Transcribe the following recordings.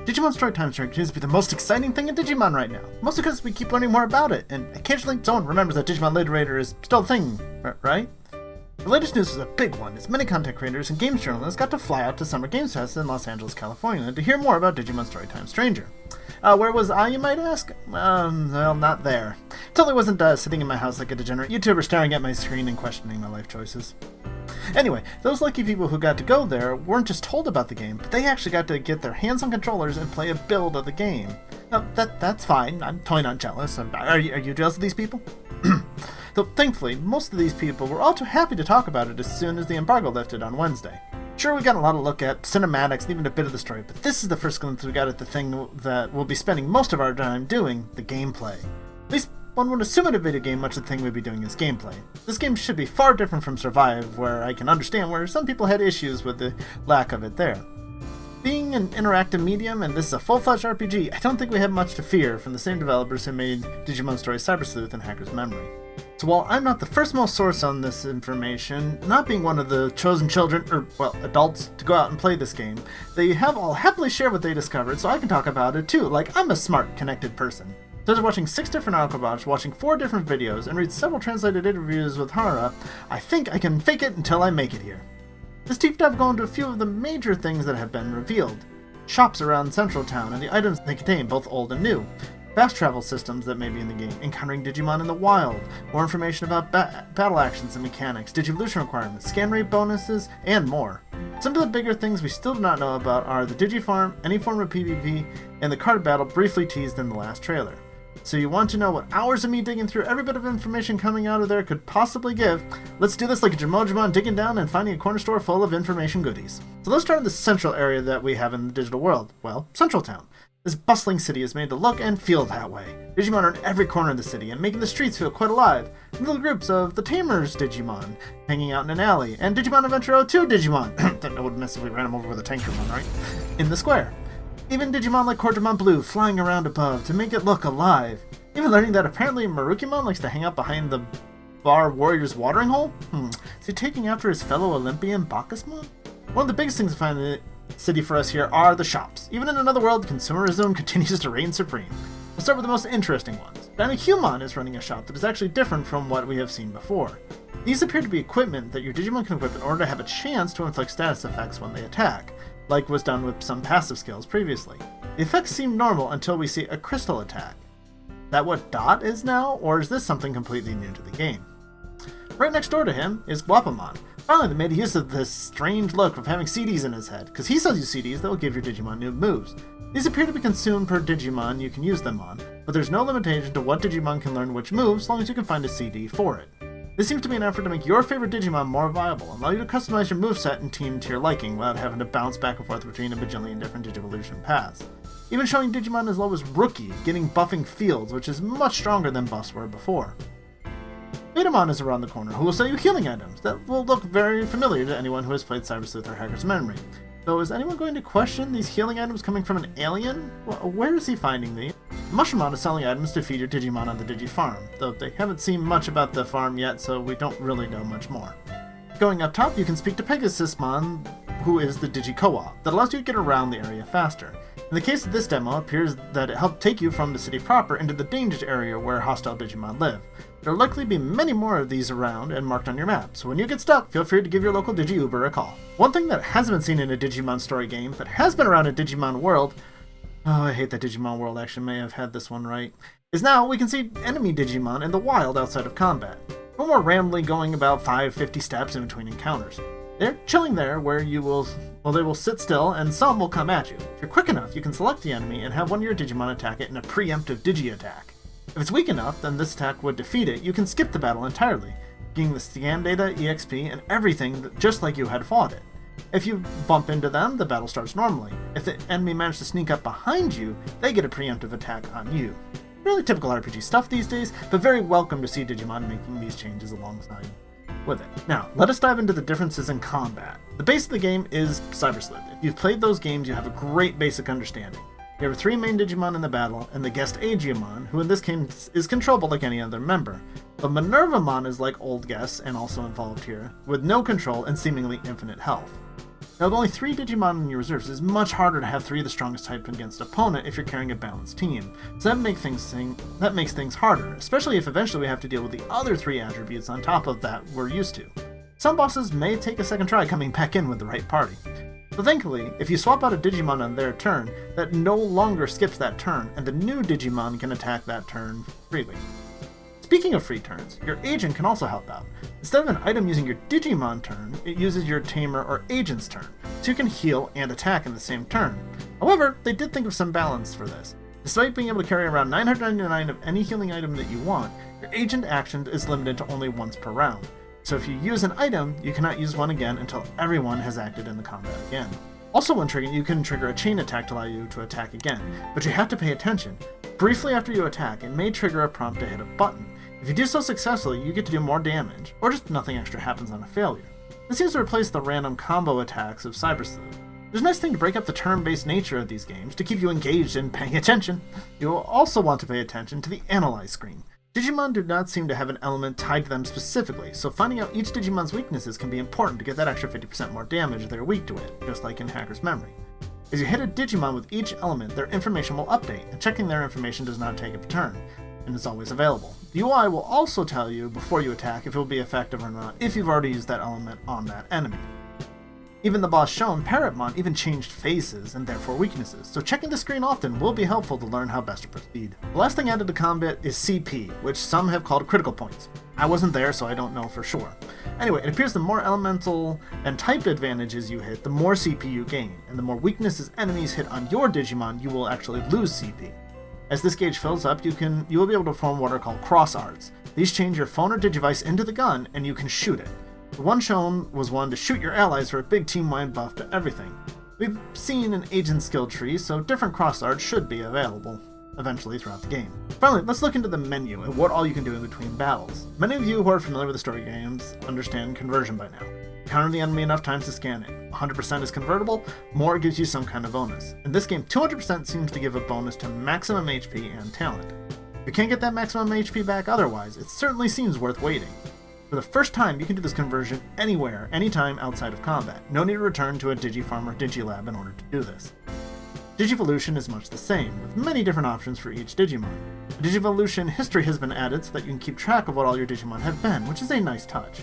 Digimon Story Time Stranger continues to be the most exciting thing in Digimon right now, mostly because we keep learning more about it, and occasionally someone remembers that Digimon Liberator is still a thing, right? The latest news is a big one, as many content creators and games journalists got to fly out to Summer Games Fest in Los Angeles, California to hear more about Digimon Story Time Stranger. Where was I, you might ask? Well, not there. Totally wasn't sitting in my house like a degenerate YouTuber staring at my screen and questioning my life choices. Anyway, those lucky people who got to go there weren't just told about the game, but they actually got to get their hands on controllers and play a build of the game. Now, that's fine. I'm totally not jealous. Are you jealous of these people? Though thankfully, most of these people were all too happy to talk about it as soon as the embargo lifted on Wednesday. Sure, we got a lot of look at cinematics and even a bit of the story, but this is the first glimpse we got at the thing that we'll be spending most of our time doing, the gameplay. At least one would assume in a video game much of the thing we'd be doing is gameplay. This game should be far different from Survive, where I can understand where some people had issues with the lack of it there. Being an interactive medium, and this is a full-fledged RPG, I don't think we have much to fear from the same developers who made Digimon Story Cyber Sleuth and Hacker's Memory. So while I'm not the first most source on this information, not being one of the chosen children, or, well, adults, to go out and play this game, they have all happily shared what they discovered, so I can talk about it too, like I'm a smart, connected person. So after watching 6 different archives, watching 4 different videos, and read several translated interviews with Hara, I think I can fake it until I make it here. This deep dive will go into a few of the major things that have been revealed. Shops around Central Town and the items they contain, both old and new. Fast travel systems that may be in the game, encountering Digimon in the wild, more information about battle actions and mechanics, Digivolution requirements, scan rate bonuses, and more. Some of the bigger things we still do not know about are the Digifarm, any form of PvP, and the card battle briefly teased in the last trailer. So you want to know what hours of me digging through every bit of information coming out of there could possibly give? Let's do this like a Jimon digging down and finding a corner store full of information goodies. So let's start in the central area that we have in the digital world. Well, Central Town. This bustling city is made to look and feel that way. Digimon are in every corner of the city and making the streets feel quite alive. Little groups of the Tamers Digimon hanging out in an alley, and Digimon Adventure 2 Digimon, that wouldn't necessarily ran him over with a tanker one, right? In the square. Even Digimon like Quadramon Blue flying around above to make it look alive. Even learning that apparently Marukimon likes to hang out behind the Bar Warrior's watering hole? Is he taking after his fellow Olympian Bacchusmon? One of the biggest things to find in the city for us here are the shops. Even in another world, consumerism continues to reign supreme. We'll start with the most interesting ones. Dynamicumon is running a shop that is actually different from what we have seen before. These appear to be equipment that your Digimon can equip in order to have a chance to inflict status effects when they attack, like was done with some passive skills previously. The effects seem normal until we see a crystal attack. Is that what Dot is now, or is this something completely new to the game? Right next door to him is Guapamon. Finally, they made use of this strange look of having CDs in his head, because he sells you CDs that will give your Digimon new moves. These appear to be consumed per Digimon you can use them on, but there's no limitation to what Digimon can learn which moves as long as you can find a CD for it. This seems to be an effort to make your favorite Digimon more viable and allow you to customize your moveset and team to your liking without having to bounce back and forth between a bajillion different Digivolution paths. Even showing Digimon as low as Rookie, getting buffing Fields, which is much stronger than buffs were before. Betamon is around the corner, who will sell you healing items that will look very familiar to anyone who has played Cyber Sleuth or Hacker's Memory. So is anyone going to question these healing items coming from an alien? Well, where is he finding these? Mushroomon is selling items to feed your Digimon on the Digifarm, though they haven't seen much about the farm yet, so we don't really know much more. Going up top, you can speak to Pegasusmon, who is the Digi-Co-op, that allows you to get around the area faster. In the case of this demo, it appears that it helped take you from the city proper into the dangerous area where hostile Digimon live. There will likely be many more of these around and marked on your map, so when you get stuck, feel free to give your local Digi-Uber a call. One thing that hasn't been seen in a Digimon story game, but has been around in Digimon World, oh, I hate that Digimon World actually may have had this one right, is now we can see enemy Digimon in the wild outside of combat. No more randomly going about 5-50 steps in between encounters. They're chilling there where they will sit still and some will come at you. If you're quick enough, you can select the enemy and have one of your Digimon attack it in a preemptive Digi-attack. If it's weak enough, then this attack would defeat it, you can skip the battle entirely, getting the scan data, EXP, and everything just like you had fought it. If you bump into them, the battle starts normally. If the enemy manages to sneak up behind you, they get a preemptive attack on you. Really typical RPG stuff these days, but very welcome to see Digimon making these changes alongside with it. Now, let us dive into the differences in combat. The base of the game is Cyber Sleuth. If you've played those games, you have a great basic understanding. You have 3 main Digimon in the battle, and the guest Agiamon, who in this case is controllable like any other member. But Minervamon is like old guests, and also involved here, with no control and seemingly infinite health. Now, with only 3 Digimon in your reserves, it's much harder to have 3 of the strongest type against opponent if you're carrying a balanced team. So that makes things harder, especially if eventually we have to deal with the other 3 attributes on top of that we're used to. Some bosses may take a second try coming back in with the right party. So thankfully, if you swap out a Digimon on their turn, that no longer skips that turn, and the new Digimon can attack that turn freely. Speaking of free turns, your agent can also help out. Instead of an item using your Digimon turn, it uses your tamer or agent's turn, so you can heal and attack in the same turn. However, they did think of some balance for this. Despite being able to carry around 999 of any healing item that you want, your agent action is limited to only once per round. So if you use an item, you cannot use one again until everyone has acted in the combat again. Also when triggering, you can trigger a chain attack to allow you to attack again, but you have to pay attention. Briefly after you attack, it may trigger a prompt to hit a button. If you do so successfully, you get to do more damage, or just nothing extra happens on a failure. This seems to replace the random combo attacks of Cyber Sleuth. There's a nice thing to break up the turn-based nature of these games to keep you engaged and paying attention. You will also want to pay attention to the Analyze screen. Digimon do not seem to have an element tied to them specifically, so finding out each Digimon's weaknesses can be important to get that extra 50% more damage if they're weak to it, just like in Hacker's Memory. As you hit a Digimon with each element, their information will update, and checking their information does not take a turn, and is always available. The UI will also tell you before you attack if it will be effective or not if you've already used that element on that enemy. Even the boss shown, Parrotmon, even changed faces and therefore weaknesses, so checking the screen often will be helpful to learn how best to proceed. The last thing added to combat is CP, which some have called critical points. I wasn't there, so I don't know for sure. Anyway, it appears the more elemental and type advantages you hit, the more CP you gain, and the more weaknesses enemies hit on your Digimon, you will actually lose CP. As this gauge fills up, you will be able to perform what are called cross arts. These change your phone or Digivice into the gun, and you can shoot it. The one shown was one to shoot your allies for a big team-wide buff to everything. We've seen an agent skill tree, so different cross arts should be available eventually throughout the game. Finally, let's look into the menu and what all you can do in between battles. Many of you who are familiar with the story games understand conversion by now. Counter the enemy enough times to scan it. 100% is convertible, more gives you some kind of bonus. In this game, 200% seems to give a bonus to maximum HP and talent. If you can't get that maximum HP back otherwise, it certainly seems worth waiting. For the first time, you can do this conversion anywhere, anytime outside of combat. No need to return to a Digifarm or Digilab in order to do this. Digivolution is much the same, with many different options for each Digimon. A Digivolution history has been added so that you can keep track of what all your Digimon have been, which is a nice touch.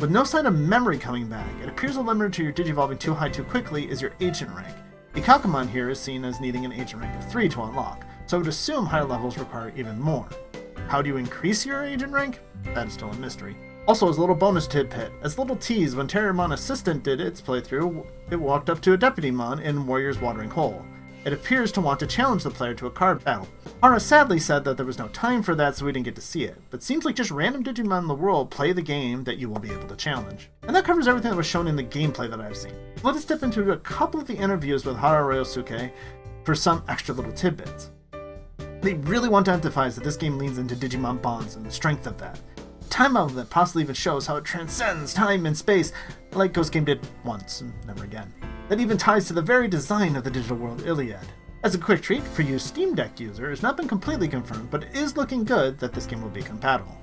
With no sign of memory coming back, it appears the limiter to your Digivolving too high too quickly is your agent rank. The Kakumon here is seen as needing an agent rank of 3 to unlock, so I would assume higher levels require even more. How do you increase your agent rank? That is still a mystery. Also, as a little bonus tidbit, as a little tease, when Terriermon Assistant did its playthrough, it walked up to a Deputymon in Warrior's Watering Hole. It appears to want to challenge the player to a card battle. Hara sadly said that there was no time for that, so we didn't get to see it, but seems like just random Digimon in the world play the game that you will be able to challenge. And that covers everything that was shown in the gameplay that I've seen. Let us dip into a couple of the interviews with Hara Ryosuke for some extra little tidbits. They really want to emphasize that this game leans into Digimon bonds and the strength of that. Time element possibly even shows how it transcends time and space, like Ghost Game did once and never again. That even ties to the very design of the digital world Iliad. As a quick treat for you Steam Deck user, it's not been completely confirmed, but it is looking good that this game will be compatible.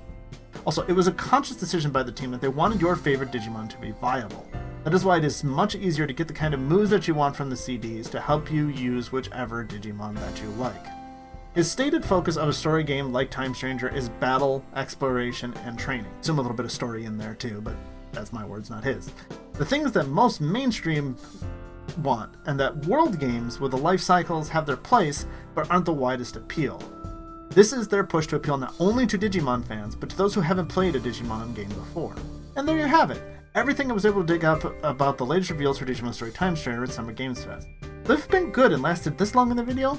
Also, it was a conscious decision by the team that they wanted your favorite Digimon to be viable. That is why it is much easier to get the kind of moves that you want from the CDs to help you use whichever Digimon that you like. His stated focus of a story game like Time Stranger is battle, exploration, and training. Assume a little bit of story in there too, but that's my words, not his. The things that most mainstream want, and that world games with the life cycles have their place, but aren't the widest appeal. This is their push to appeal not only to Digimon fans, but to those who haven't played a Digimon game before. And there you have it. Everything I was able to dig up about the latest reveals for Digimon Story Time Stranger at Summer Games Fest. They've been good and lasted this long in the video.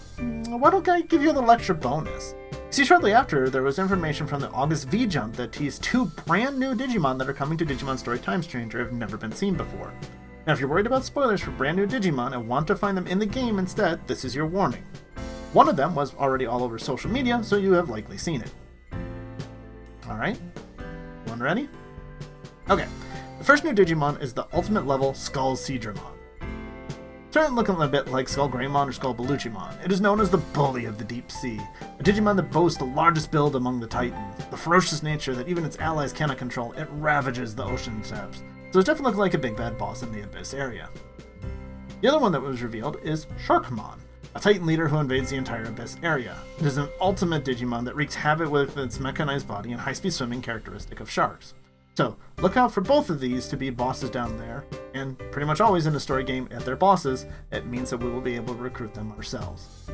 Why don't I give you a little extra bonus? See, shortly after, there was information from the August V-Jump that teased 2 brand new Digimon that are coming to Digimon Story Time Stranger have never been seen before. Now, if you're worried about spoilers for brand new Digimon and want to find them in the game instead, this is your warning. One of them was already all over social media, so you have likely seen it. Alright, one ready? Okay, the first new Digimon is the ultimate level Skull Seedramon. Starting looking a bit like Skull Greymon or Skull Beluchimon, it is known as the Bully of the Deep Sea, a Digimon that boasts the largest build among the Titans. The ferocious nature that even its allies cannot control, it ravages the ocean depths. so it definitely looked like a big bad boss in the Abyss area. The other one that was revealed is Sharkmon, a Titan leader who invades the entire Abyss area. It is an ultimate Digimon that wreaks havoc with its mechanized body and high-speed swimming characteristic of sharks. So, look out for both of these to be bosses down there, and pretty much always in a story game, if they're bosses, it means that we will be able to recruit them ourselves.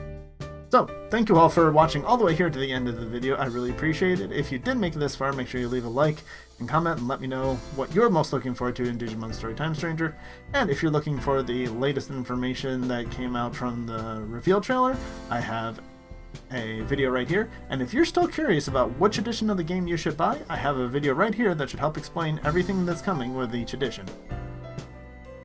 So, thank you all for watching all the way here to the end of the video. I really appreciate it. If you did make it this far, make sure you leave a like and comment and let me know what you're most looking forward to in Digimon Story Time Stranger. And if you're looking for the latest information that came out from the reveal trailer, I have a video right here. And if you're still curious about which edition of the game you should buy, I have a video right here that should help explain everything that's coming with each edition.